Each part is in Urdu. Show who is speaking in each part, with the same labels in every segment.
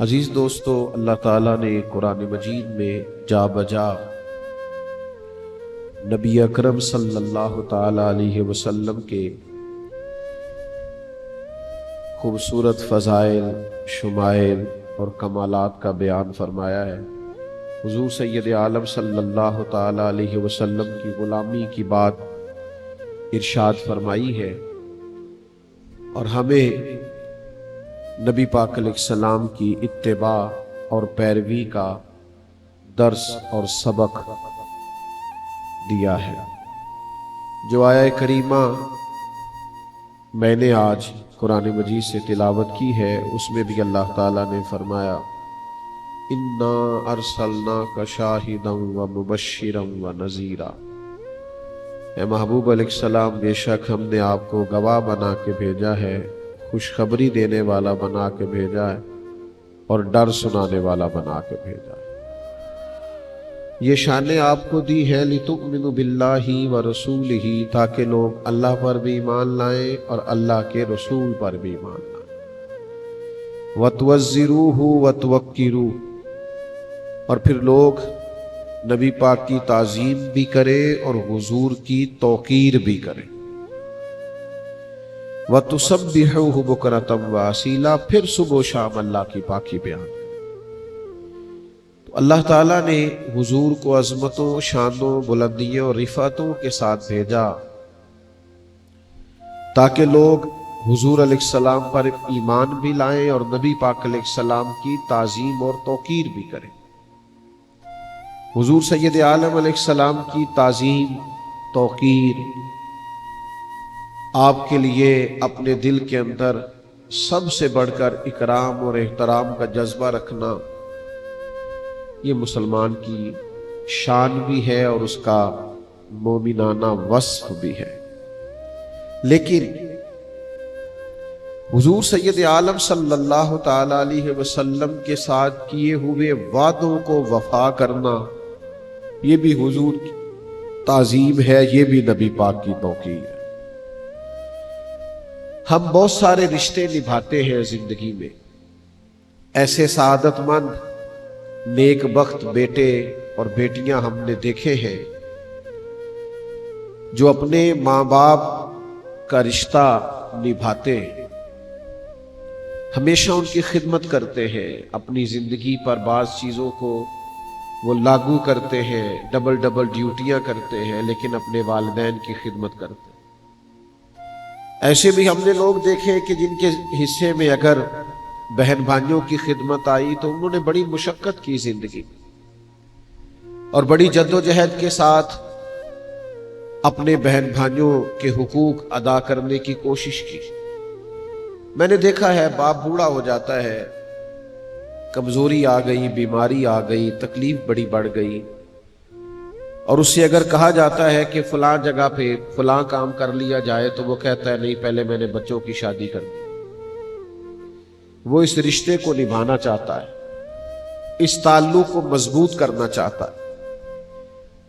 Speaker 1: عزیز دوستو، اللہ تعالیٰ نے قرآن مجید میں جا بجا نبی اکرم صلی اللہ تعالیٰ علیہ وسلم کے خوبصورت فضائل، شمائل اور کمالات کا بیان فرمایا ہے۔ حضور سید عالم صلی اللہ تعالیٰ علیہ وسلم کی غلامی کی بات ارشاد فرمائی ہے اور ہمیں نبی پاک علیہ السلام کی اتباع اور پیروی کا درس اور سبق دیا ہے۔ جو آیہ کریمہ میں نے آج قرآن مجید سے تلاوت کی ہے، اس میں بھی اللہ تعالیٰ نے فرمایا اِنَّا أَرْسَلْنَاكَ شَاهِدًا وَمُبَشِّرًا وَنَذِيرًا، اے محبوب علیہ السلام، بے شک ہم نے آپ کو گواہ بنا کے بھیجا ہے، خوشخبری دینے والا بنا کے بھیجا ہے اور ڈر سنانے والا بنا کے بھیجا ہے۔ یہ شانیں آپ کو دی ہے لِتُؤْمِنُوا بِاللَّهِ وَرَسُولِهِ، تاکہ لوگ اللہ پر بھی ایمان لائیں اور اللہ کے رسول پر بھی ایمان لائیں۔ وَتُوَزِّرُوهُ وَتُوَقِّرُوهُ، اور پھر لوگ نبی پاک کی تعظیم بھی کریں اور حضور کی توقیر بھی کریں۔ وَتُسَبِّحُوهُ بُكْرَةً وَأَصِيلًا، پھر صبح و شام اللہ کی پاکی بیان کریں۔ تو اللہ تعالیٰ نے حضور کو عظمتوں، شانوں، بلندیوں اور رفعتوں کے ساتھ بھیجا تاکہ لوگ حضور علیہ السلام پر ایمان بھی لائیں اور نبی پاک علیہ السلام کی تعظیم اور توقیر بھی کریں۔ حضور سید عالم علیہ السلام کی تعظیم، توقیر، آپ کے لیے اپنے دل کے اندر سب سے بڑھ کر اکرام اور احترام کا جذبہ رکھنا، یہ مسلمان کی شان بھی ہے اور اس کا مومنانہ وصف بھی ہے۔ لیکن حضور سید عالم صلی اللہ تعالی علیہ وسلم کے ساتھ کیے ہوئے وعدوں کو وفا کرنا، یہ بھی حضور کی تعظیم ہے، یہ بھی نبی پاک کی توقیر ہے۔ ہم بہت سارے رشتے نبھاتے ہیں زندگی میں، ایسے سعادت مند نیک بخت بیٹے اور بیٹیاں ہم نے دیکھے ہیں جو اپنے ماں باپ کا رشتہ نبھاتے ہیں، ہمیشہ ان کی خدمت کرتے ہیں، اپنی زندگی پر بعض چیزوں کو وہ لاگو کرتے ہیں، ڈبل ڈیوٹیاں کرتے ہیں، لیکن اپنے والدین کی خدمت کرتے ہیں۔ ایسے بھی ہم نے لوگ دیکھے کہ جن کے حصے میں اگر بہن بھائیوں کی خدمت آئی تو انہوں نے بڑی مشقت کی زندگی اور بڑی جد و جہد کے ساتھ اپنے بہن بھائیوں کے حقوق ادا کرنے کی کوشش کی۔ میں نے دیکھا ہے باپ بوڑھا ہو جاتا ہے، کمزوری آ گئی، بیماری آ گئی، تکلیف بڑی بڑھ گئی، اور اس سے اگر کہا جاتا ہے کہ فلاں جگہ پہ فلاں کام کر لیا جائے تو وہ کہتا ہے نہیں، پہلے میں نے بچوں کی شادی کر دی۔ وہ اس رشتے کو نبھانا چاہتا ہے، اس تعلق کو مضبوط کرنا چاہتا ہے۔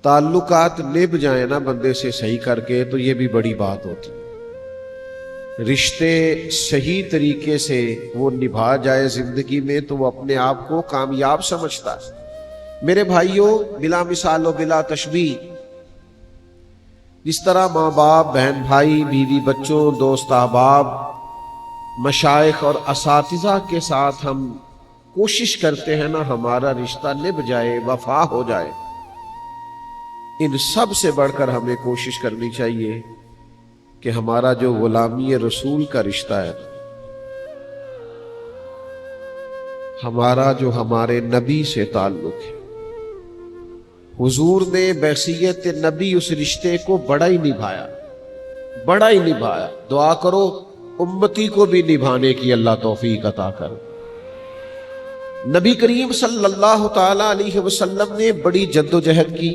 Speaker 1: تعلقات نبھ جائیں نا بندے سے صحیح کر کے تو یہ بھی بڑی بات ہوتی ہے۔ رشتے صحیح طریقے سے وہ نبھا جائے زندگی میں تو وہ اپنے آپ کو کامیاب سمجھتا ہے۔ میرے بھائیوں، بلا مثال و بلا تشبیہ، جس طرح ماں باپ، بہن بھائی، بیوی بچوں، دوست احباب، مشائخ اور اساتذہ کے ساتھ ہم کوشش کرتے ہیں نا ہمارا رشتہ نبھ جائے، وفا ہو جائے، ان سب سے بڑھ کر ہمیں کوشش کرنی چاہیے کہ ہمارا جو غلامی رسول کا رشتہ ہے، ہمارا جو ہمارے نبی سے تعلق ہے، حضور نے بحیثیت نبی اس رشتے کو بڑا ہی نبھایا، بڑا ہی نبھایا۔ دعا کرو امتی کو بھی نبھانے کی اللہ توفیق عطا کر۔ نبی کریم صلی اللہ تعالی علیہ وسلم نے بڑی جد و جہد کی۔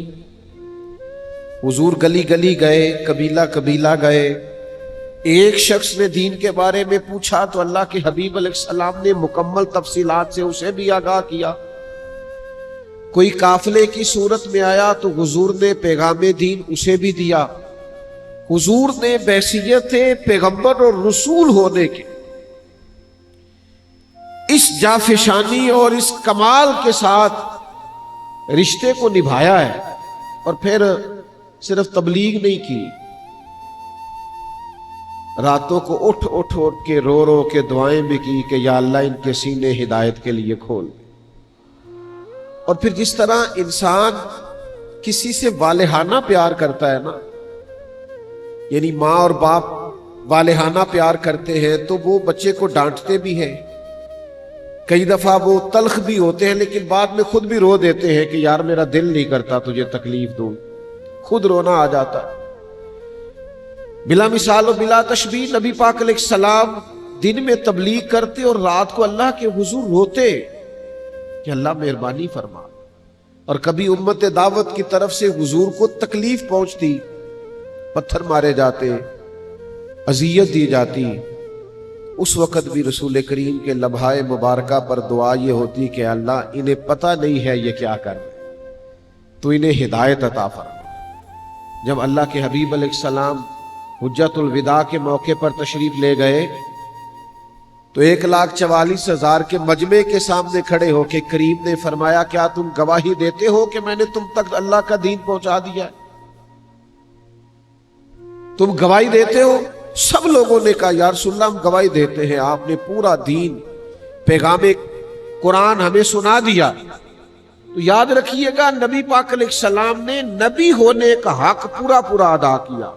Speaker 1: حضور گلی گلی گئے، قبیلہ قبیلہ گئے، ایک شخص نے دین کے بارے میں پوچھا تو اللہ کے حبیب علیہ السلام نے مکمل تفصیلات سے اسے بھی آگاہ کیا۔ کوئی قافلے کی صورت میں آیا تو حضور نے پیغام دین اسے بھی دیا۔ حضور نے بحیثیت پیغمبر اور رسول ہونے کے اس جافشانی اور اس کمال کے ساتھ رشتے کو نبھایا ہے، اور پھر صرف تبلیغ نہیں کی، راتوں کو اٹھ کے رو رو کے دعائیں بھی کی کہ یا اللہ ان کے سینے ہدایت کے لیے کھول۔ اور پھر جس طرح انسان کسی سے والہانہ پیار کرتا ہے نا، یعنی ماں اور باپ والہانہ پیار کرتے ہیں تو وہ بچے کو ڈانٹتے بھی ہیں، کئی دفعہ وہ تلخ بھی ہوتے ہیں، لیکن بعد میں خود بھی رو دیتے ہیں کہ یار میرا دل نہیں کرتا تجھے تکلیف دوں، خود رونا آ جاتا۔ بلا مثال و بلا تشبیہ نبی پاک علیہ السلام دن میں تبلیغ کرتے اور رات کو اللہ کے حضور روتے کہ اللہ مہربانی فرما، اور کبھی امت دعوت کی طرف سے حضور کو تکلیف پہنچتی، پتھر مارے جاتے، اذیت دی جاتی، اس وقت بھی رسول کریم کے لمحہ مبارکہ پر دعا یہ ہوتی کہ اللہ انہیں پتہ نہیں ہے یہ کیا کر رہے ہیں، تو انہیں ہدایت عطا فرما۔ جب اللہ کے حبیب علیہ السلام حجت الوداع کے موقع پر تشریف لے گئے تو 1,44,000 کے مجمع کے سامنے کھڑے ہو کے کریم نے فرمایا کیا تم گواہی دیتے ہو کہ میں نے تم تک اللہ کا دین پہنچا دیا؟ تم گواہی دیتے ہو؟ سب لوگوں نے کہا یا رسول اللہ ہم گواہی دیتے ہیں، آپ نے پورا دین پیغام قرآن ہمیں سنا دیا۔ تو یاد رکھیے گا نبی پاک علیہ السلام نے نبی ہونے کا حق پورا ادا کیا۔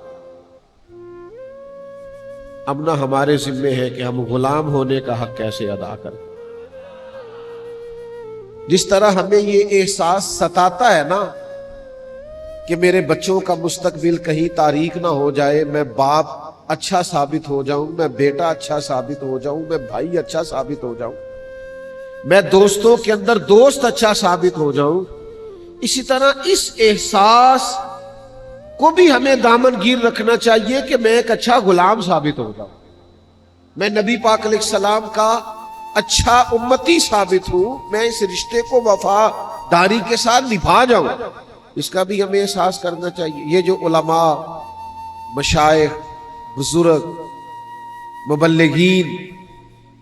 Speaker 1: اب نہ ہمارے ذمے ہے کہ ہم غلام ہونے کا حق کیسے ادا کریں۔ جس طرح ہمیں یہ احساس ستاتا ہے نا کہ میرے بچوں کا مستقبل کہیں تاریک نہ ہو جائے، میں باپ اچھا ثابت ہو جاؤں، میں بیٹا اچھا ثابت ہو جاؤں، میں بھائی اچھا ثابت ہو جاؤں، میں دوستوں کے اندر دوست اچھا ثابت ہو جاؤں، اسی طرح اس احساس کو بھی ہمیں دامن گیر رکھنا چاہیے کہ میں ایک اچھا غلام ثابت ہو جاؤں، میں نبی پاک علیہ السلام کا اچھا امتی ثابت ہوں، میں اس رشتے کو وفاداری کے ساتھ نبھا جاؤں، اس کا بھی ہمیں احساس کرنا چاہیے۔ یہ جو علماء، مشائخ، بزرگ، مبلغین،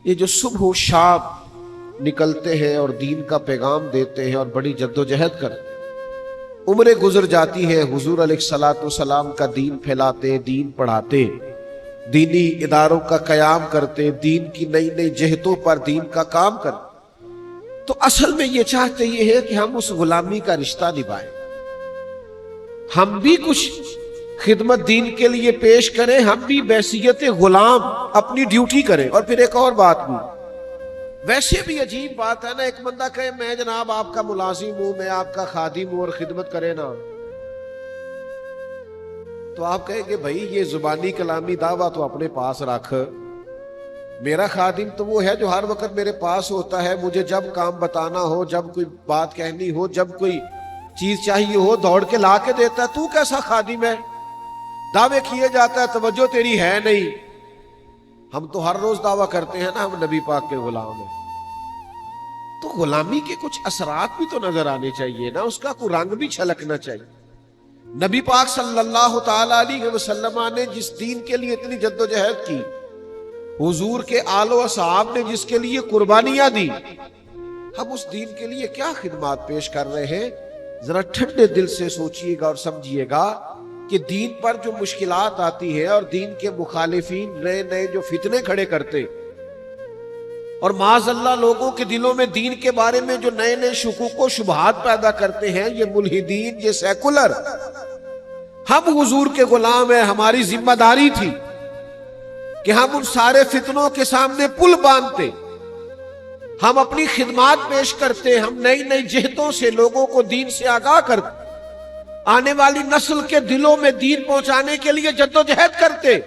Speaker 1: یہ جو صبح و شام نکلتے ہیں اور دین کا پیغام دیتے ہیں اور بڑی جد و جہد کرتے ہیں، عمریں گزر جاتی ہے، حضور علیہ السلام کا دین پھیلاتے، دین پڑھاتے، دینی اداروں کا قیام کرتے، دین کی نئی جہتوں پر دین کا کام کرتے، تو اصل میں یہ چاہتے یہ ہے کہ ہم اس غلامی کا رشتہ نبھائیں، ہم بھی کچھ خدمت دین کے لیے پیش کریں، ہم بھی بحیثیت غلام اپنی ڈیوٹی کریں۔ اور پھر ایک اور بات بھی، ویسے بھی عجیب بات ہے نا، ایک بندہ کہے میں جناب آپ کا ملازم ہوں، میں آپ کا خادم ہوں، اور خدمت کرے نا، تو آپ کہیں گے بھائی یہ زبانی کلامی دعویٰ تو اپنے پاس رکھ، میرا خادم تو وہ ہے جو ہر وقت میرے پاس ہوتا ہے، مجھے جب کام بتانا ہو، جب کوئی بات کہنی ہو، جب کوئی چیز چاہیے ہو دوڑ کے لا کے دیتا ہے، تو کیسا خادم ہے؟ دعوے کیے جاتا ہے توجہ تیری ہے نہیں۔ ہم تو ہر روز دعویٰ کرتے ہیں نا ہم نبی پاک کے غلام ہیں، تو غلامی کے کچھ اثرات بھی تو نظر آنے چاہیے نا، اس کا کوئی رنگ بھی چھلکنا چاہیے۔ نبی پاک صلی اللہ تعالی علیہ وسلم نے جس دین کے لیے اتنی جد و جہد کی، حضور کے آل و اصحاب نے جس کے لیے قربانیاں دی، ہم اس دین کے لیے کیا خدمات پیش کر رہے ہیں؟ ذرا ٹھنڈے دل سے سوچئے گا اور سمجھیے گا کہ دین پر جو مشکلات آتی ہے اور دین کے مخالفین نئے جو فتنے کھڑے کرتے اور معاذ اللہ لوگوں کے دلوں میں دین کے بارے میں جو نئے شکوک و شبہات پیدا کرتے ہیں، یہ ملحدین، یہ سیکولر، ہم حضور کے غلام ہیں، ہماری ذمہ داری تھی کہ ہم ان سارے فتنوں کے سامنے پل باندھتے، ہم اپنی خدمات پیش کرتے، ہم نئی جہتوں سے لوگوں کو دین سے آگاہ کرتے، آنے والی نسل کے دلوں میں دین پہنچانے کے لیے جد و جہد کرتے۔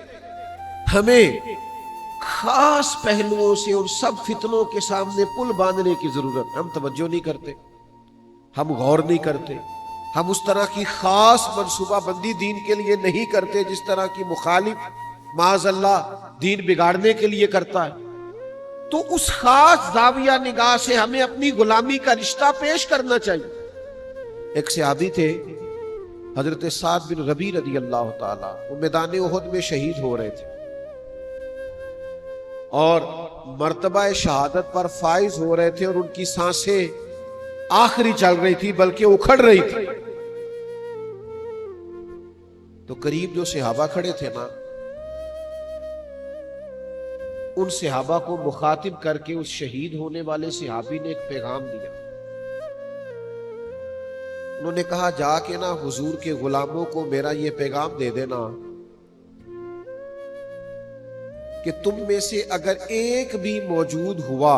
Speaker 1: ہمیں خاص پہلوؤں سے ان سب فتنوں کے سامنے پل باندھنے کی ضرورت، ہم توجہ نہیں کرتے، ہم غور نہیں کرتے، ہم اس طرح کی خاص منصوبہ بندی دین کے لیے نہیں کرتے جس طرح کی مخالف معاذ اللہ دین بگاڑنے کے لیے کرتا ہے۔ تو اس خاص زاویہ نگاہ سے ہمیں اپنی غلامی کا رشتہ پیش کرنا چاہیے۔ ایک صحابی تھے حضرت سعد بن ربیع رضی اللہ تعالیٰ، وہ میدان احد میں شہید ہو رہے تھے، اور مرتبہ شہادت پر فائز ہو رہے تھے اور ان کی سانسیں آخری چل رہی تھی بلکہ اکھڑ رہی تھی، تو قریب جو صحابہ کھڑے تھے نا، ان صحابہ کو مخاطب کر کے اس شہید ہونے والے صحابی نے ایک پیغام دیا۔ انہوں نے کہا جا کے نا حضور کے غلاموں کو میرا یہ پیغام دے دینا کہ تم میں سے اگر ایک بھی موجود ہوا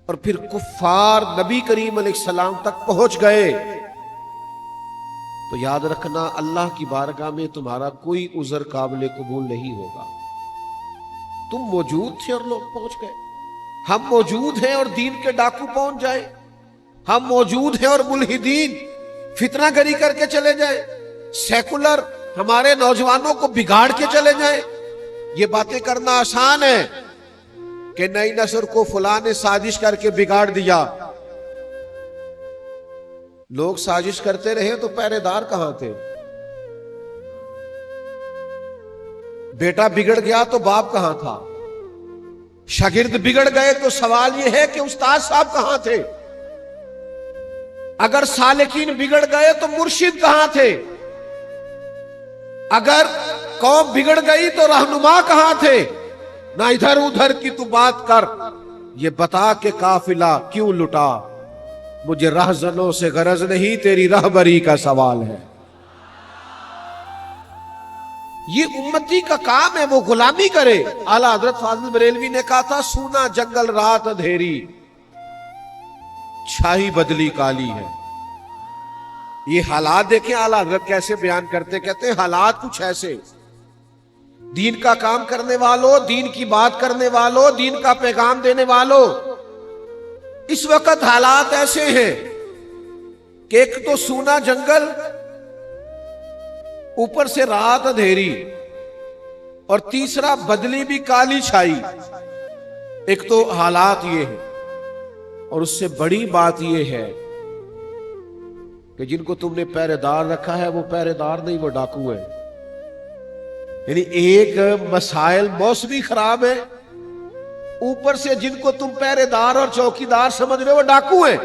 Speaker 1: اور پھر کفار نبی کریم علیہ السلام تک پہنچ گئے تو یاد رکھنا اللہ کی بارگاہ میں تمہارا کوئی عذر قابل قبول نہیں ہوگا۔ تم موجود تھے اور لوگ پہنچ گئے، ہم موجود ہیں اور دین کے ڈاکو پہنچ جائے، ہم موجود ہیں اور ملحدین فتنہ گری کر کے چلے جائیں، سیکولر ہمارے نوجوانوں کو بگاڑ کے چلے جائیں۔ یہ باتیں کرنا آسان ہے کہ نئی نسل کو فلاں نے سازش کر کے بگاڑ دیا۔ لوگ سازش کرتے رہے تو پہرے دار کہاں تھے؟ بیٹا بگڑ گیا تو باپ کہاں تھا؟ شاگرد بگڑ گئے تو سوال یہ ہے کہ استاد صاحب کہاں تھے؟ اگر سالکین بگڑ گئے تو مرشد کہاں تھے؟ اگر قوم بگڑ گئی تو رہنما کہاں تھے؟ نہ ادھر ادھر کی تو بات کر، یہ بتا کہ قافلہ کیوں لٹا، مجھے رہزنوں سے غرض نہیں، تیری رہبری کا سوال ہے۔ یہ امتی کا کام ہے، وہ غلامی کرے۔ اعلیٰ حضرت فاضل بریلوی نے کہا تھا سونا جنگل رات اندھیری، چھائی بدلی کالی ہے۔ یہ حالات دیکھیں اعلیٰ حضرت کیسے بیان کرتے، کہتے ہیں حالات کچھ ایسے، دین کا کام کرنے والوں، دین کی بات کرنے والوں، دین کا پیغام دینے والوں، اس وقت حالات ایسے ہیں کہ ایک تو سونا جنگل، اوپر سے رات اندھیری، اور تیسرا بدلی بھی کالی چھائی۔ ایک تو حالات یہ ہے، اور اس سے بڑی بات یہ ہے کہ جن کو تم نے پہرے دار رکھا ہے وہ پہرے دار نہیں، وہ ڈاکو ہے۔ یعنی ایک مسائل موسمی خراب ہے، اوپر سے جن کو تم پہرے دار اور چوکی دار سمجھ رہے ہو وہ ڈاکو ہیں۔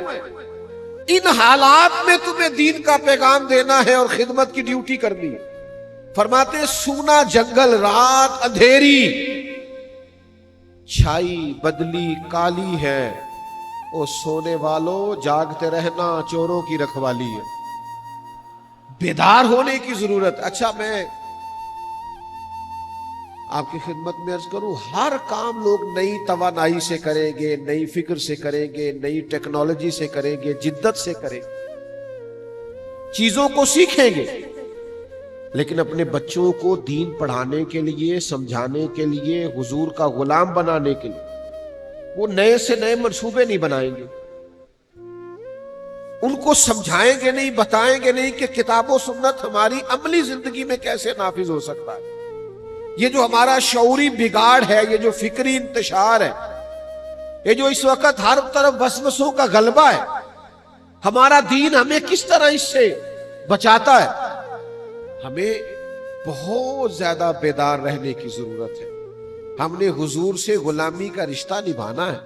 Speaker 1: ان حالات میں تمہیں دین کا پیغام دینا ہے اور خدمت کی ڈیوٹی کرنی ہے۔ فرماتے ہیں سونا جنگل رات اندھیری، چھائی بدلی کالی ہے، او سونے والوں جاگتے رہنا چوروں کی رکھوالی ہے۔ بیدار ہونے کی ضرورت۔ اچھا میں آپ کی خدمت میں عرض کروں، ہر کام لوگ نئی توانائی سے کریں گے، نئی فکر سے کریں گے، نئی ٹیکنالوجی سے کریں گے، جدت سے کریں گے، چیزوں کو سیکھیں گے، لیکن اپنے بچوں کو دین پڑھانے کے لیے، سمجھانے کے لیے، حضور کا غلام بنانے کے لیے وہ نئے سے نئے منصوبے نہیں بنائیں گے، ان کو سمجھائیں گے نہیں، بتائیں گے نہیں کہ کتاب و سنت ہماری عملی زندگی میں کیسے نافذ ہو سکتا ہے۔ یہ جو ہمارا شعوری بگاڑ ہے، یہ جو فکری انتشار ہے، یہ جو اس وقت ہر طرف وسوسوں کا غلبہ ہے، ہمارا دین ہمیں کس طرح اس سے بچاتا ہے؟ ہمیں بہت زیادہ بیدار رہنے کی ضرورت ہے۔ ہم نے حضور سے غلامی کا رشتہ نبھانا ہے۔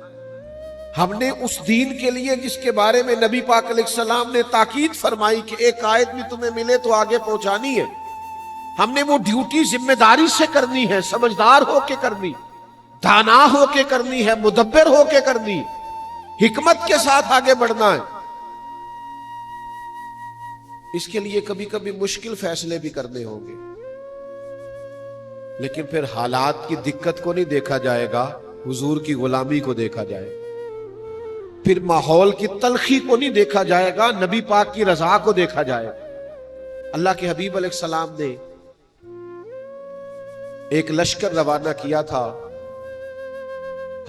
Speaker 1: ہم نے اس دین کے لیے جس کے بارے میں نبی پاک علیہ السلام نے تاکید فرمائی کہ ایک آیت بھی تمہیں ملے تو آگے پہنچانی ہے، ہم نے وہ ڈیوٹی ذمہ داری سے کرنی ہے، سمجھدار ہو کے کرنی، دانا ہو کے کرنی ہے، مدبر ہو کے کرنی، حکمت کے ساتھ آگے بڑھنا ہے۔ اس کے لیے کبھی کبھی مشکل فیصلے بھی کرنے ہوں گے، لیکن پھر حالات کی دقت کو نہیں دیکھا جائے گا، حضور کی غلامی کو دیکھا جائے گا۔ پھر ماحول کی تلخی کو نہیں دیکھا جائے گا، نبی پاک کی رضا کو دیکھا جائے گا۔ اللہ کے حبیب علیہ السلام نے ایک لشکر روانہ کیا تھا،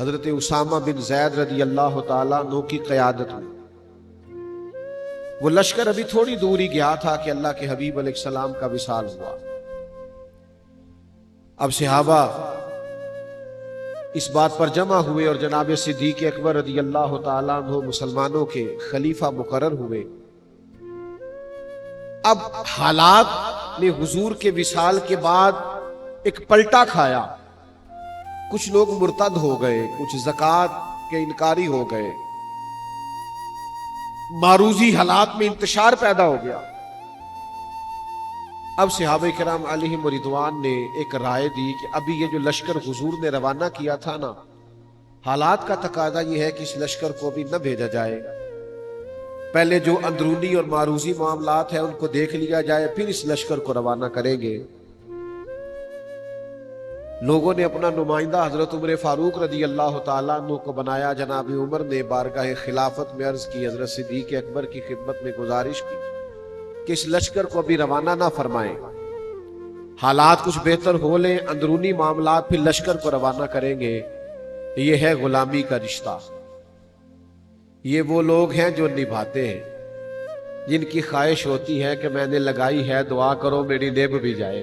Speaker 1: حضرت اسامہ بن زید رضی اللہ تعالیٰ عنہ کی قیادت میں۔ وہ لشکر ابھی تھوڑی دور ہی گیا تھا کہ اللہ کے حبیب علیہ السلام کا وصال ہوا۔ اب صحابہ اس بات پر جمع ہوئے اور جناب صدیق اکبر رضی اللہ تعالیٰ عنہ مسلمانوں کے خلیفہ مقرر ہوئے۔ اب حالات نے حضور کے وصال کے بعد ایک پلٹا کھایا۔ کچھ لوگ مرتد ہو گئے، کچھ زکوٰۃ کے انکاری ہو گئے، معروضی حالات میں انتشار پیدا ہو گیا۔ اب صحابہ کرام علیہم رضوان نے ایک رائے دی کہ ابھی یہ جو لشکر حضور نے روانہ کیا تھا نا، حالات کا تقاضا یہ ہے کہ اس لشکر کو بھی نہ بھیجا جائے، پہلے جو اندرونی اور معروضی معاملات ہیں ان کو دیکھ لیا جائے، پھر اس لشکر کو روانہ کریں گے۔ لوگوں نے اپنا نمائندہ حضرت عمر فاروق رضی اللہ تعالیٰ عنہ کو بنایا۔ جناب عمر نے بارگاہ خلافت میں عرض کی، حضرت صدیق اکبر کی خدمت میں گزارش کی کہ اس لشکر کو بھی روانہ نہ فرمائیں، حالات کچھ بہتر ہو لیں، اندرونی معاملات، پھر لشکر کو روانہ کریں گے۔ یہ ہے غلامی کا رشتہ۔ یہ وہ لوگ ہیں جو نبھاتے ہیں، جن کی خواہش ہوتی ہے کہ میں نے لگائی ہے، دعا کرو میری نبھ بھی جائے۔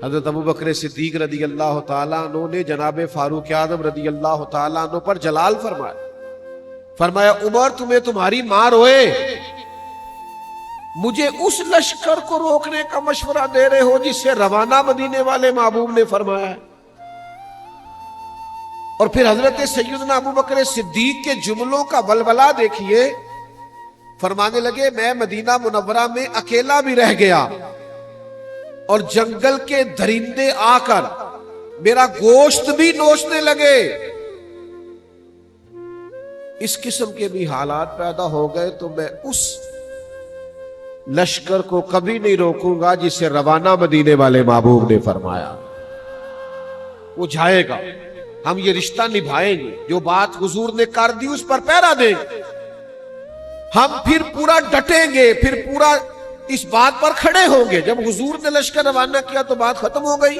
Speaker 1: حضرت ابوبکر صدیق رضی اللہ تعالیٰ عنہ نے جناب فاروق اعظم رضی اللہ تعالیٰ عنہ پر جلال فرمایا عمر تمہیں تمہاری ماں روئے، مجھے اس لشکر کو روکنے کا مشورہ دے رہے ہو جس سے روانہ مدینے والے محبوب نے فرمایا ہے۔ اور پھر حضرت سیدنا ابوبکر صدیق کے جملوں کا ولولہ دیکھیے، فرمانے لگے میں مدینہ منورہ میں اکیلا بھی رہ گیا اور جنگل کے درندے آ کر میرا گوشت بھی نوچنے لگے۔ اس قسم کے بھی حالات پیدا ہو گئے تو میں اس لشکر کو کبھی نہیں روکوں گا جس سے روانہ مدینے والے محبوب نے فرمایا۔ وہ جائے گا، ہم یہ رشتہ نبھائیں گے، جو بات حضور نے کر دی اس پر پہرا دیں گے، ہم پھر پورا ڈٹیں گے، پھر پورا اس بات پر کھڑے ہوں گے۔ جب حضور نے لشکر روانہ کیا تو بات ختم ہو گئی۔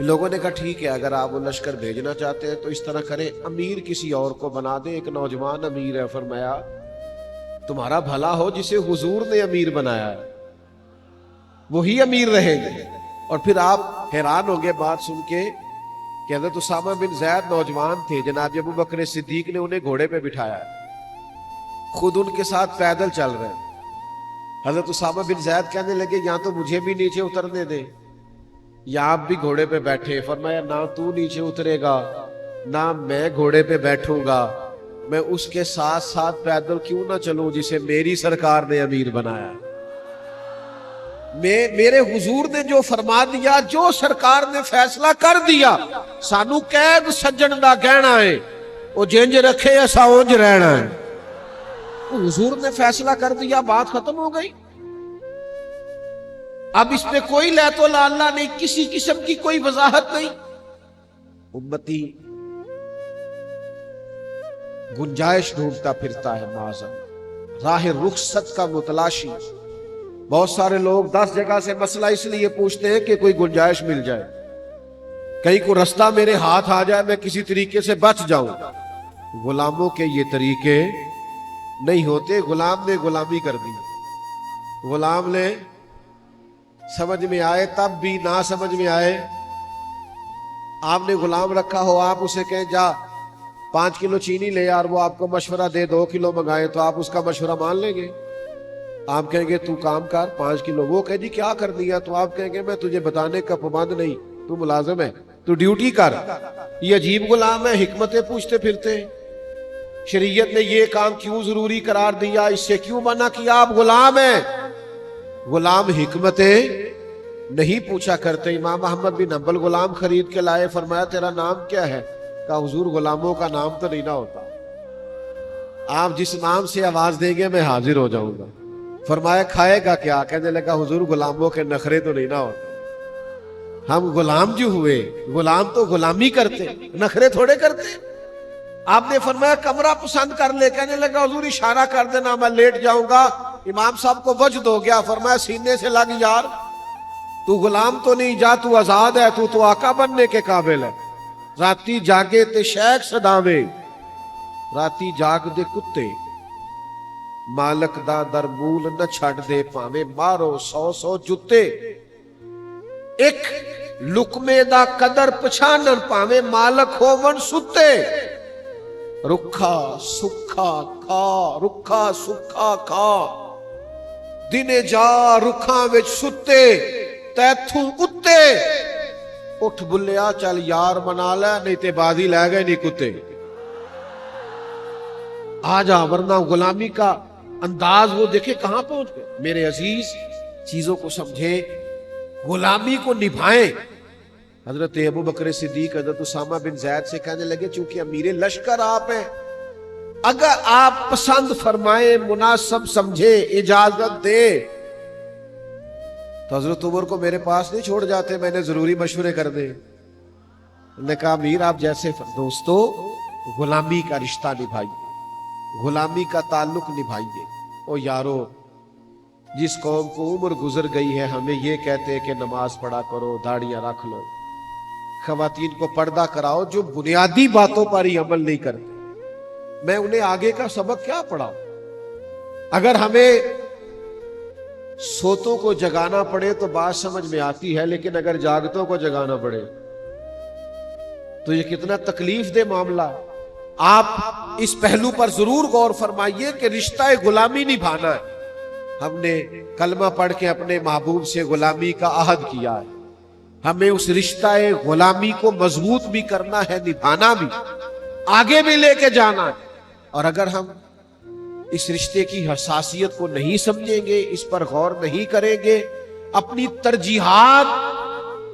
Speaker 1: لوگوں نے کہا ٹھیک ہے، اگر آپ وہ لشکر بھیجنا چاہتے ہیں تو اس طرح کریں، امیر کسی اور کو بنا دیں۔ ایک نوجوان امیر ہے، فرمایا تمہارا بھلا ہو، جسے حضور نے امیر بنایا ہے وہی امیر رہیں گے۔ اور پھر آپ حیران ہوں گے بات سن کے کہ حضرت اسامہ بن زید نوجوان تھے، جناب ابوبکر صدیق نے انہیں گھوڑے پہ بٹھایا ہے، خود ان کے ساتھ پیدل چل رہے ہیں۔ حضرت اسامہ بن زید کہنے لگے یا تو مجھے بھی نیچے اترنے دے یا آپ بھی گھوڑے پہ بیٹھے۔ فرمایا نہ تو نیچے اترے گا نہ میں گھوڑے پہ بیٹھوں گا، میں اس کے ساتھ ساتھ پیدل کیوں نہ چلوں جسے میری سرکار نے امیر بنایا۔ میرے حضور نے جو فرما دیا، جو سرکار نے فیصلہ کر دیا، سانو قید سجن دا گہنا ہے، وہ جنج رکھے ایسا اونج رہنا ہے۔ حضور نے فیصلہ کر دیا، بات ختم ہو گئی۔ اب اس میں کوئی لیت و لالا نہیں، کسی قسم کی کوئی وضاحت نہیں۔ امتی گنجائش ڈھونڈتا پھرتا ہے، معاذ راہ رخصت کا متلاشی۔ بہت سارے لوگ 10 جگہ سے مسئلہ اس لیے پوچھتے ہیں کہ کوئی گنجائش مل جائے، کہیں کو رستہ میرے ہاتھ آ جائے، میں کسی طریقے سے بچ جاؤں۔ غلاموں کے یہ طریقے نہیں ہوتے۔ غلام نے غلامی کر دی، غلام نے سمجھ میں آئے تب بھی، نہ سمجھ میں آئے، آپ نے غلام رکھا ہو، آپ اسے کہیں جا 5 کلو چینی لے اور وہ آپ کو مشورہ دے 2 کلو منگائے تو آپ اس کا مشورہ مان لیں گے؟ آپ کہیں گے تو کام کر 5 کلو، وہ کہے جی کیا کر دیا، تو آپ کہیں گے میں تجھے بتانے کا پابند نہیں، تو ملازم ہے، تو ڈیوٹی کر۔ یہ عجیب غلام ہے، حکمتیں پوچھتے پھرتے ہیں، شریعت نے یہ کام کیوں ضروری قرار دیا، اس سے کیوں منع کیا؟ آپ غلام ہیں۔ غلام حکمتیں نہیں پوچھا کرتے۔ امام احمد بن حنبل غلام خرید کے لائے، فرمایا تیرا نام کیا ہے؟ کہا حضور غلاموں کا نام تو نہیں نہ ہوتا، آپ جس نام سے آواز دیں گے میں حاضر ہو جاؤں گا۔ فرمایا کھائے گا کیا؟ کہنے لگا حضور غلاموں کے نخرے تو نہیں نہ ہوتے، ہم غلام جو ہوئے، غلام تو غلامی کرتے، نخرے تھوڑے کرتے۔ آپ نے فرمایا کمرہ پسند کر لے، کہنے لگا حضور اشارہ کر دینا میں لیٹ جاؤں گا۔ امام صاحب کو وجد ہو گیا، فرمایا سینے سے لگ یار، تو غلام تو نہیں، جا تو آزاد ہے، تو آقا بننے کے قابل ہے۔ راتی جاگے تے شیخ صداوے، راتی جاگ دے کتے، مالک دا درمول نہ چھڑ دے، پاویں مارو 100 جتے، ایک لقمے دا قدر پچھانن، پاویں مالک ہوون ستے۔ رکھا سکھا کھا، رکھا سکھا کھا، دنے جا رکھاں وچ ستے، تیتھوں اتے، اٹھ بلیا چل یار منا لے نہیں تے بازی لے گئے نہیں کتے. آ جا ورنہ غلامی کا انداز وہ دیکھے کہاں پہنچ گئے. میرے عزیز چیزوں کو سمجھیں, غلامی کو نبھائیں. حضرت ابو بکر صدیق حضرت اسامہ بن زید سے کہنے لگے چونکہ امیر لشکر آپ ہیں, اگر آپ پسند فرمائیں, مناسب سمجھیں, اجازت دیں تو حضرت عمر کو میرے پاس نہیں چھوڑ جاتے, میں نے ضروری مشورے کر دے. انہوں نے کہا امیر آپ جیسے دوستو غلامی کا رشتہ نبھائیے, غلامی کا تعلق نبھائیے. او یارو, جس قوم کو عمر گزر گئی ہے ہمیں یہ کہتے ہیں کہ نماز پڑھا کرو, داڑیاں رکھ لو, خواتین کو پردہ کراؤ, جو بنیادی باتوں پر ہی عمل نہیں کرتے, میں انہیں آگے کا سبق کیا پڑھاؤں؟ اگر ہمیں سوتوں کو جگانا پڑے تو بات سمجھ میں آتی ہے, لیکن اگر جاگتوں کو جگانا پڑے تو یہ کتنا تکلیف دہ معاملہ. آپ اس پہلو پر ضرور غور فرمائیے کہ رشتہ غلامی نبھانا ہے. ہم نے کلمہ پڑھ کے اپنے محبوب سے غلامی کا عہد کیا ہے, ہمیں اس رشتہ غلامی کو مضبوط بھی کرنا ہے, نبھانا بھی, آگے بھی لے کے جانا ہے. اور اگر ہم اس رشتے کی حساسیت کو نہیں سمجھیں گے, اس پر غور نہیں کریں گے, اپنی ترجیحات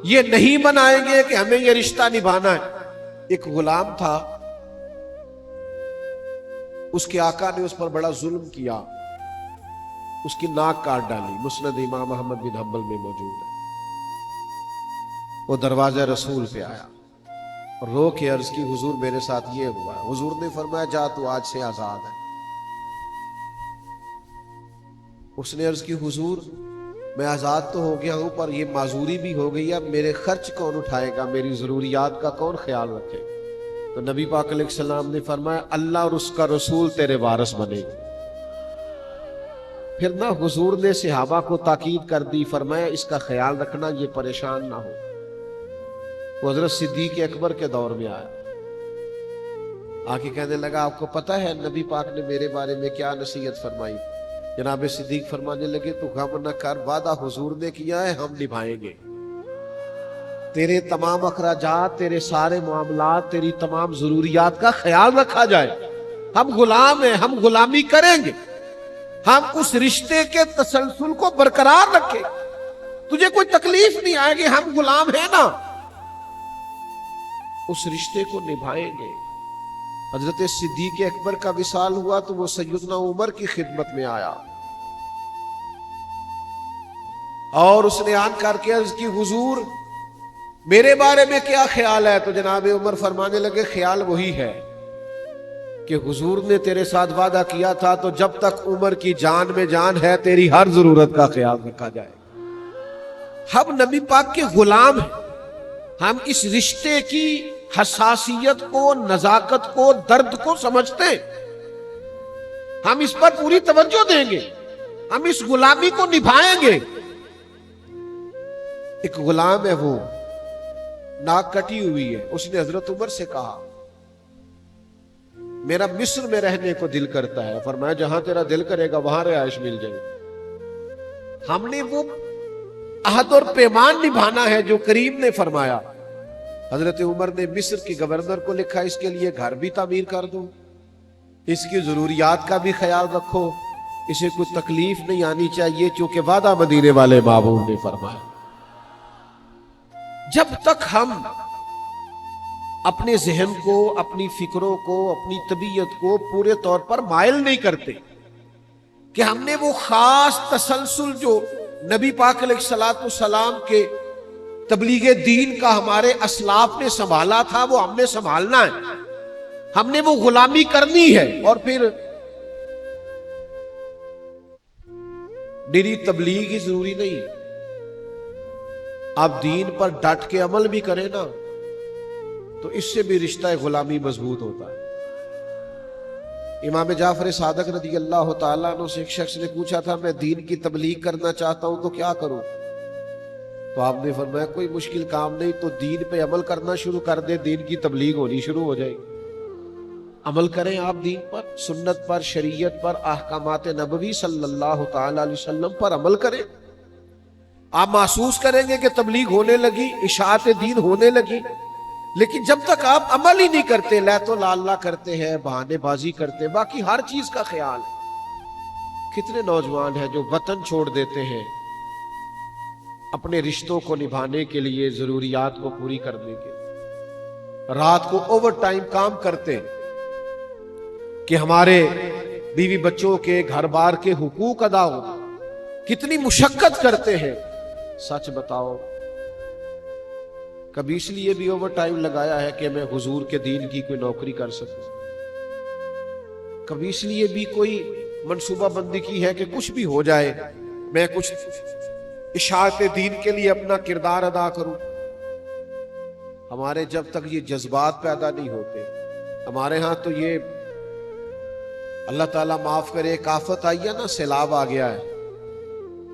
Speaker 1: یہ نہیں بنائیں گے کہ ہمیں یہ رشتہ نبھانا ہے. ایک غلام تھا, اس کے آقا نے اس پر بڑا ظلم کیا, اس کی ناک کاٹ ڈالی. مسند امام احمد بن حنبل میں موجود ہے. وہ دروازہ رسول پہ آیا اور رو کے عرض کی حضور میرے ساتھ یہ ہوا ہے. حضور نے فرمایا جا تو آج سے آزاد ہے. اس نے عرض کی حضور میں آزاد تو ہو گیا ہوں پر یہ معذوری بھی ہو گئی, اب میرے خرچ کون اٹھائے گا, میری ضروریات کا کون خیال رکھے گا؟ تو نبی پاک علیہ السلام نے فرمایا اللہ اور اس کا رسول تیرے وارث بنے گے. پھر نہ حضور نے صحابہ کو تاکید کر دی, فرمایا اس کا خیال رکھنا, یہ پریشان نہ ہو. وہ حضرت صدیق اکبر کے دور میں آیا, آ کے کہنے لگا آپ کو پتہ ہے نبی پاک نے میرے بارے میں کیا نصیحت فرمائی؟ جناب صدیق فرمانے لگے تو غم نہ کر, وعدہ حضور نے کیا ہے ہم نبھائیں گے. تیرے تمام اخراجات, تیرے سارے معاملات, تیری تمام ضروریات کا خیال رکھا جائے. ہم غلام ہیں, ہم غلامی کریں گے, ہم اس رشتے کے تسلسل کو برقرار رکھیں, تجھے کوئی تکلیف نہیں آئے گی, ہم غلام ہیں نا, اس رشتے کو نبھائیں گے. حضرت صدیق اکبر کا وصال ہوا تو وہ سیدنا عمر کی خدمت میں آیا اور اس نے آن کر کے عرض کی حضور میرے بارے میں کیا خیال ہے؟ تو جناب عمر فرمانے لگے خیال وہی ہے کہ حضور نے تیرے ساتھ وعدہ کیا تھا تو جب تک عمر کی جان میں جان ہے تیری ہر ضرورت کا خیال رکھا جائے. ہم نبی پاک کے غلام ہیں, ہم اس رشتے کی حساسیت کو, نزاکت کو, درد کو سمجھتے ہیں, ہم اس پر پوری توجہ دیں گے, ہم اس غلامی کو نبھائیں گے. ایک غلام ہے, وہ ناک کٹی ہوئی ہے, اس نے حضرت عمر سے کہا میرا مصر میں رہنے کو دل کرتا ہے. فرمایا جہاں تیرا دل کرے گا وہاں رہائش مل جائے. ہم نے وہ عہد اور پیمان نبھانا ہے جو کریم نے فرمایا. حضرت عمر نے مصر کی گورنر کو لکھا اس کے لیے گھر بھی تعمیر کر دو, اس کی ضروریات کا بھی خیال رکھو, اسے کوئی تکلیف نہیں آنی چاہیے چونکہ وعدہ مدینے والے محبوب نے فرمایا. جب تک ہم اپنے ذہن کو, اپنی فکروں کو, اپنی طبیعت کو پورے طور پر مائل نہیں کرتے کہ ہم نے وہ خاص تسلسل جو نبی پاک علیہ الصلوۃ والسلام کے تبلیغ دین کا ہمارے اسلاف نے سنبھالا تھا وہ ہم نے سنبھالنا ہے, ہم نے وہ غلامی کرنی ہے. اور پھر نری تبلیغ ہی ضروری نہیں, آپ دین پر ڈٹ کے عمل بھی کریں نا تو اس سے بھی رشتہ غلامی مضبوط ہوتا ہے. امام جعفر صادق رضی اللہ تعالیٰ عنہ سے ایک شخص نے پوچھا تھا میں دین کی تبلیغ کرنا چاہتا ہوں تو کیا کروں؟ تو آپ نے فرمایا کوئی مشکل کام نہیں, تو دین پہ عمل کرنا شروع کر دے, دین کی تبلیغ ہونی شروع ہو جائے گی. عمل کریں آپ دین پر, سنت پر, شریعت پر, احکامات نبوی صلی اللہ تعالی علیہ وسلم پر عمل کریں. آپ محسوس کریں گے کہ تبلیغ ہونے لگی، اشاعت دین ہونے لگی، لیکن جب تک آپ عمل ہی نہیں کرتے، لیت و لالا کرتے ہیں، بہانے بازی کرتے ہیں، باقی ہر چیز کا خیال ہے۔ کتنے نوجوان ہیں جو وطن چھوڑ دیتے ہیں اپنے رشتوں کو نبھانے کے لیے، ضروریات کو پوری کرنے کے لیے، رات کو اوور ٹائم کام کرتے کہ ہمارے بیوی بچوں کے، گھر بار کے حقوق ادا ہو، کتنی مشقت کرتے ہیں۔ سچ بتاؤ، کبھی اس لیے بھی اوور ٹائم لگایا ہے کہ میں حضور کے دین کی کوئی نوکری کر سکوں؟ کبھی اس لیے بھی کوئی منصوبہ بندی کی ہے کہ کچھ بھی ہو جائے میں کچھ اشاعت دین کے لیے اپنا کردار ادا کروں؟ ہمارے جب تک یہ جذبات پیدا نہیں ہوتے، ہمارے ہاں تو یہ اللہ تعالیٰ معاف کرے، ایک آفت آئی ہے نا، سیلاب آ گیا ہے،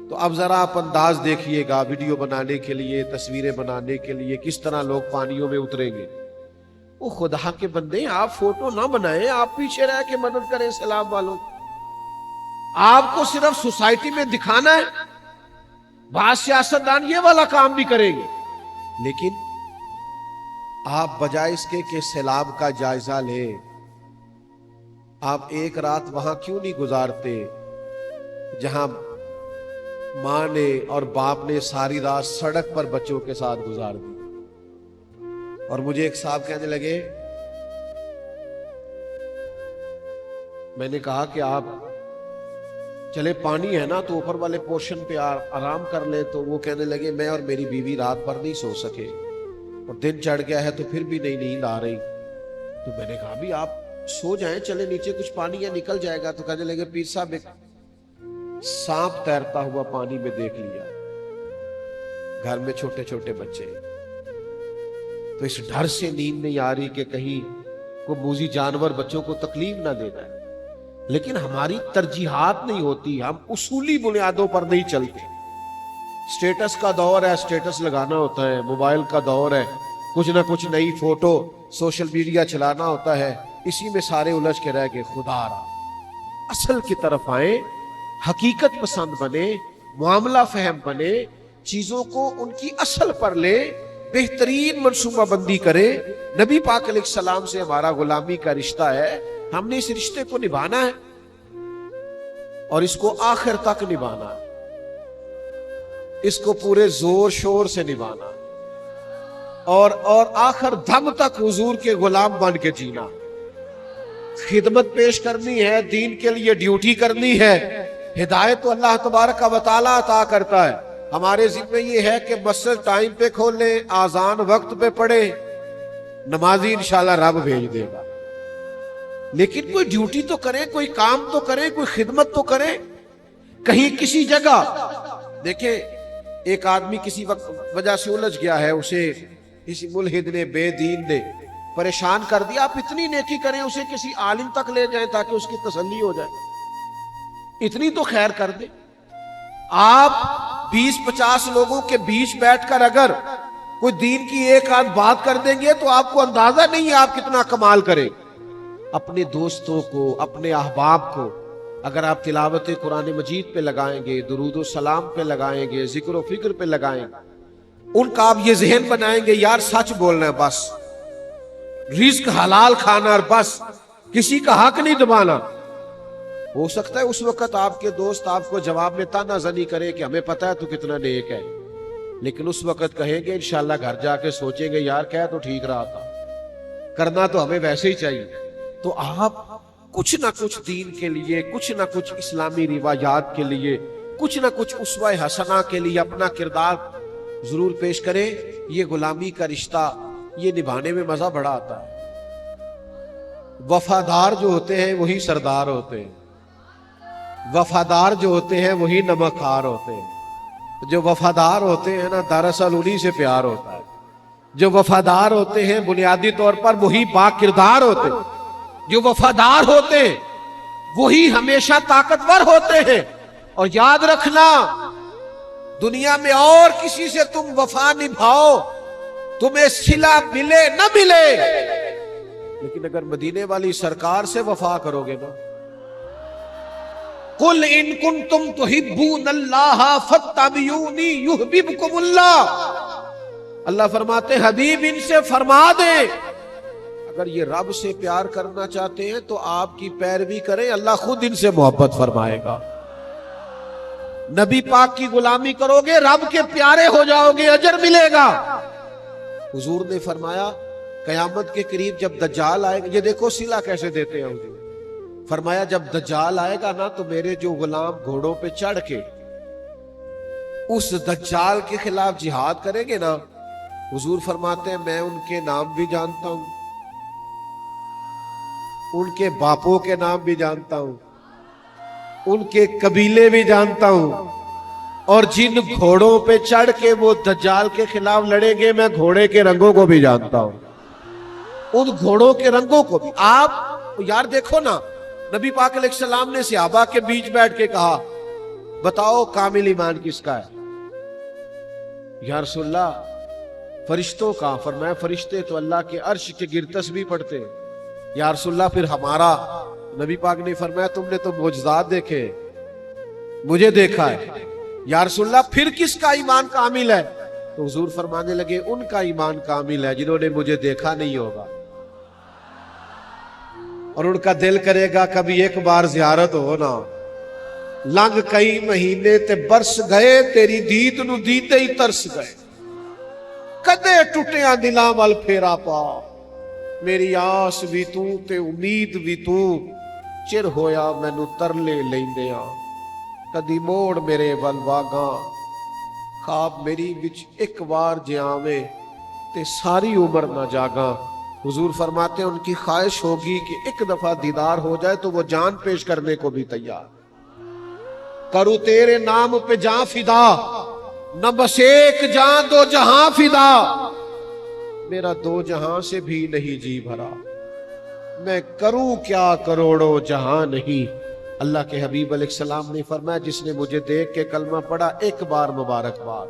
Speaker 1: تو اب ذرا آپ انداز دیکھیے گا ویڈیو بنانے کے لیے، تصویریں بنانے کے لیے کس طرح لوگ پانیوں میں اتریں گے۔ وہ خدا کے بندے، آپ فوٹو نہ بنائیں، آپ پیچھے رہ کے مدد کریں سیلاب والوں۔ آپ کو صرف سوسائٹی میں دکھانا ہے، بعض سیاستدان یہ والا کام بھی کریں گے، لیکن آپ بجائے اس کے کہ سیلاب کا جائزہ لیں، آپ ایک رات وہاں کیوں نہیں گزارتے جہاں ماں نے اور باپ نے ساری رات سڑک پر بچوں کے ساتھ گزار دی؟ اور مجھے ایک صاحب کہنے لگے، میں نے کہا کہ آپ چلے پانی ہے نا تو اوپر والے پورشن پہ آرام کر لیں، تو وہ کہنے لگے میں اور میری بیوی رات بھر نہیں سو سکے، اور دن چڑھ گیا ہے تو پھر بھی نہیں نیند آ رہی۔ تو میں نے کہا بھی آپ سو جائیں، چلے نیچے کچھ پانی ہے نکل جائے گا۔ تو کہنے لگے پیر صاحب ایک سانپ تیرتا ہوا پانی میں دیکھ لیا، گھر میں چھوٹے چھوٹے بچے، تو اس ڈر سے نیند نہیں آ رہی کہ کہیں کوئی موذی جانور بچوں کو تکلیف نہ دے جائے۔ لیکن ہماری ترجیحات نہیں ہوتی، ہم اصولی بنیادوں پر نہیں چلتے۔ سٹیٹس کا دور ہے، سٹیٹس لگانا ہوتا ہے، موبائل کا دور ہے، کچھ نہ کچھ نئی فوٹو سوشل میڈیا چلانا ہوتا ہے، اسی میں سارے الجھ کے رہ گئے۔ خدا را اصل کی طرف آئیں، حقیقت پسند بنے، معاملہ فہم بنے، چیزوں کو ان کی اصل پر لے، بہترین منصوبہ بندی کرے۔ نبی پاک علیہ السلام سے ہمارا غلامی کا رشتہ ہے، ہم نے اس رشتے کو نبھانا ہے اور اس کو آخر تک نبھانا ہے، اس کو پورے زور شور سے نبھانا اور آخر دم تک حضور کے غلام بن کے جینا، خدمت پیش کرنی ہے، دین کے لیے ڈیوٹی کرنی ہے۔ ہدایت تو اللہ تبارک و تعالیٰ عطا کرتا ہے، ہمارے ذمہ یہ ہے کہ مسجد ٹائم پہ کھولیں، آذان وقت پہ پڑھیں، نمازی انشاءاللہ رب بھیج دے گا۔ لیکن کوئی ڈیوٹی تو کریں، کوئی کام تو کریں، کوئی خدمت تو کریں۔ کہیں کسی جگہ دیکھیں ایک آدمی کسی وجہ سے الجھ گیا ہے، اسے کسی ملحد نے، بے دین نے پریشان کر دیا، آپ اتنی نیکی کریں، اسے کسی عالم تک لے جائیں تاکہ اس کی تسلی ہو جائے، اتنی تو خیر کر دیں۔ آپ 20-50 لوگوں کے بیچ بیٹھ کر اگر کوئی دین کی ایک آدھ بات کر دیں گے تو آپ کو اندازہ نہیں ہے آپ کتنا کمال کریں۔ اپنے دوستوں کو، اپنے احباب کو اگر آپ تلاوت قرآن مجید پہ لگائیں گے، درود و سلام پہ لگائیں گے، ذکر و فکر پہ لگائیں گے، ان کا آپ یہ ذہن بنائیں گے یار سچ بولنا ہے، بس رزق حلال کھانا اور بس کسی کا حق نہیں دبانا۔ ہو سکتا ہے اس وقت آپ کے دوست آپ کو جواب میں طعنہ زنی کرے کہ ہمیں پتہ ہے تو کتنا نیک ہے، لیکن اس وقت کہیں گے انشاءاللہ گھر جا کے سوچیں گے یار کہہ تو ٹھیک رہا تھا، کرنا تو ہمیں ویسے ہی چاہیے۔ تو آپ کچھ نہ کچھ دین کے لیے، کچھ نہ کچھ اسلامی روایات کے لیے، کچھ نہ کچھ اسوہ حسنہ کے لیے اپنا کردار ضرور پیش کریں۔ یہ غلامی کا رشتہ یہ نبھانے میں مزہ بڑا آتا ہے۔ وفادار جو ہوتے ہیں وہی سردار ہوتے ہیں، وفادار جو ہوتے ہیں وہی نمکھار ہوتے ہیں۔ جو وفادار ہوتے ہیں نا دراصل انہی سے پیار ہوتا ہے۔ جو وفادار ہوتے ہیں بنیادی طور پر وہی با کردار ہوتے ہیں۔ جو وفادار ہوتے ہیں وہی ہمیشہ طاقتور ہوتے ہیں۔ اور یاد رکھنا دنیا میں اور کسی سے تم وفا نبھاؤ، تمہیں صلہ ملے نہ ملے، لیکن اگر مدینے والی سرکار سے وفا کرو گے نا قل ان کنتم تحبون اللہ فاتبعونی یحببکم اللہ. اللہ فرماتے ہیں حبیب ان سے فرما دیں اگر یہ رب سے پیار کرنا چاہتے ہیں تو آپ کی پیروی کریں، اللہ خود ان سے محبت فرمائے گا. نبی پاک کی غلامی کرو گے، رب کے پیارے ہو جاؤ گے، اجر ملے گا. حضور نے فرمایا قیامت کے قریب جب دجال آئے گا، یہ دیکھو صلہ کیسے دیتے ہیں حضور. فرمایا جب دجال آئے گا نا تو میرے جو غلام گھوڑوں پہ چڑھ کے اس دجال کے خلاف جہاد کریں گے نا، حضور فرماتے ہیں میں ان کے نام بھی جانتا ہوں، ان کے باپوں کے نام بھی جانتا ہوں، ان کے قبیلے بھی جانتا ہوں، اور جن گھوڑوں پہ چڑھ کے وہ دجال کے خلاف لڑیں گے میں گھوڑے کے رنگوں کو بھی جانتا ہوں، ان گھوڑوں کے رنگوں کو بھی. آپ یار دیکھو نا، نبی پاک علیہ السلام نے صحابہ کے بیچ بیٹھ کے کہا بتاؤ کامل ایمان کس کا ہے؟ یا رسول اللہ فرشتوں کا. فرمایا فرشتے تو اللہ کے عرش کے گرد تسبیح پڑھتے. یا رسول اللہ پھر ہمارا؟ نبی پاک نے فرمایا تم نے تو معجزات دیکھے، مجھے دیکھا ہے. یا رسول اللہ پھر کس کا ایمان کامل ہے؟ تو حضور فرمانے لگے ان کا ایمان کامل ہے جنہوں نے مجھے دیکھا نہیں ہوگا اور ان کا دل کرے گا کبھی ایک بار زیارت ہو نا. لنگ کئی مہینے تے برس گئے تیری دید نو دیتے ہی ترس گئے. کدے ٹوٹیاں دلاں ول پھیرا پا، میری آس بھی تو تے امید بھی تو. چر ہویا مینو ترلے لیندیاں، کدی موڑ میرے ول واگاں. خواب میری وچ ایک بار جے آویں تے ساری عمر نہ جاگاں. حضور فرماتے ہیں ان کی خواہش ہوگی کہ ایک دفعہ دیدار ہو جائے تو وہ جان پیش کرنے کو بھی تیار. کرو تیرے نام پہ جان فدا، نہ بس ایک جان دو جہاں فدا. میرا دو جہاں سے بھی نہیں جی بھرا، میں کروں کیا کروڑوں جہاں نہیں. اللہ کے حبیب علیہ السلام نے فرمایا جس نے مجھے دیکھ کے کلمہ پڑھا ایک بار مبارکباد،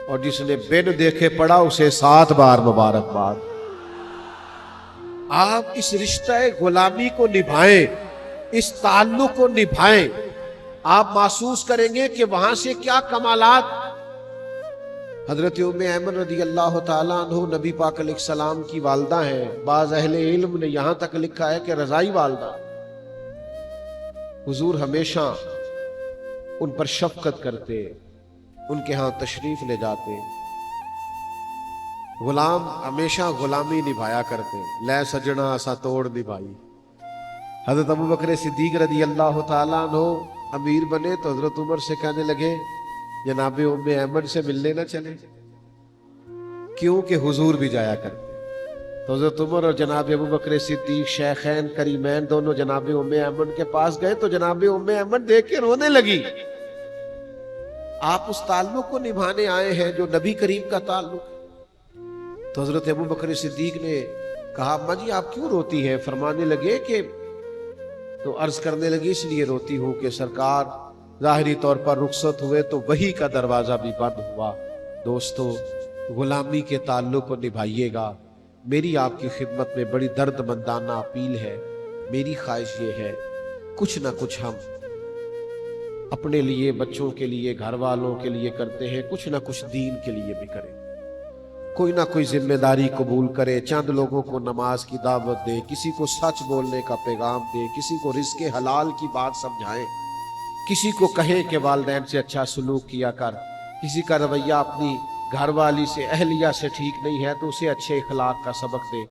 Speaker 1: اور جس نے بن دیکھے پڑھا اسے 7 بار مبارکباد. آپ اس رشتہ غلامی کو نبھائیں، اس تعلق کو نبھائیں. آپ محسوس کریں گے کہ وہاں سے کیا کمالات. حضرت ام ایمن رضی اللہ تعالیٰ عنہ نبی پاک علیہ السلام کی والدہ ہیں. بعض اہل علم نے یہاں تک لکھا ہے کہ رضائی والدہ. حضور ہمیشہ ان پر شفقت کرتے، ان کے ہاں تشریف لے جاتے. غلام ہمیشہ غلامی نبھایا کرتے. لے سجنا اسا توڑ نبھائی. حضرت ابو بکر صدیق رضی اللہ تعالیٰ عنہ امیر بنے تو حضرت عمر سے کہنے لگے جناب ام ایمن سے ملنے نہ چلے، کیوں کہ حضور بھی جایا کرتے. تو حضرت عمر اور جناب ابو بکر صدیق شیخین کریمین دونوں جناب ام ایمن کے پاس گئے تو جناب ام ایمن دیکھ کے رونے لگی. آپ اس تعلق کو نبھانے آئے ہیں جو نبی کریم کا تعلق. تو حضرت ابو بکر صدیق نے کہا اماں جی آپ کیوں روتی ہیں؟ فرمانے لگے کہ تو عرض کرنے لگی اس لیے روتی ہوں کہ سرکار ظاہری طور پر رخصت ہوئے تو وحی کا دروازہ بھی بند ہوا. دوستو غلامی کے تعلق کو نبھائیے گا. میری آپ کی خدمت میں بڑی درد مندانہ اپیل ہے. میری خواہش یہ ہے کچھ نہ کچھ ہم اپنے لیے، بچوں کے لیے، گھر والوں کے لیے کرتے ہیں، کچھ نہ کچھ دین کے لیے بھی کریں. کوئی نہ کوئی ذمہ داری قبول کرے. چند لوگوں کو نماز کی دعوت دے، کسی کو سچ بولنے کا پیغام دے، کسی کو رزق حلال کی بات سمجھائیں، کسی کو کہیں کہ والدین سے اچھا سلوک کیا کر. کسی کا رویہ اپنی گھر والی سے، اہلیہ سے ٹھیک نہیں ہے تو اسے اچھے اخلاق کا سبق دے.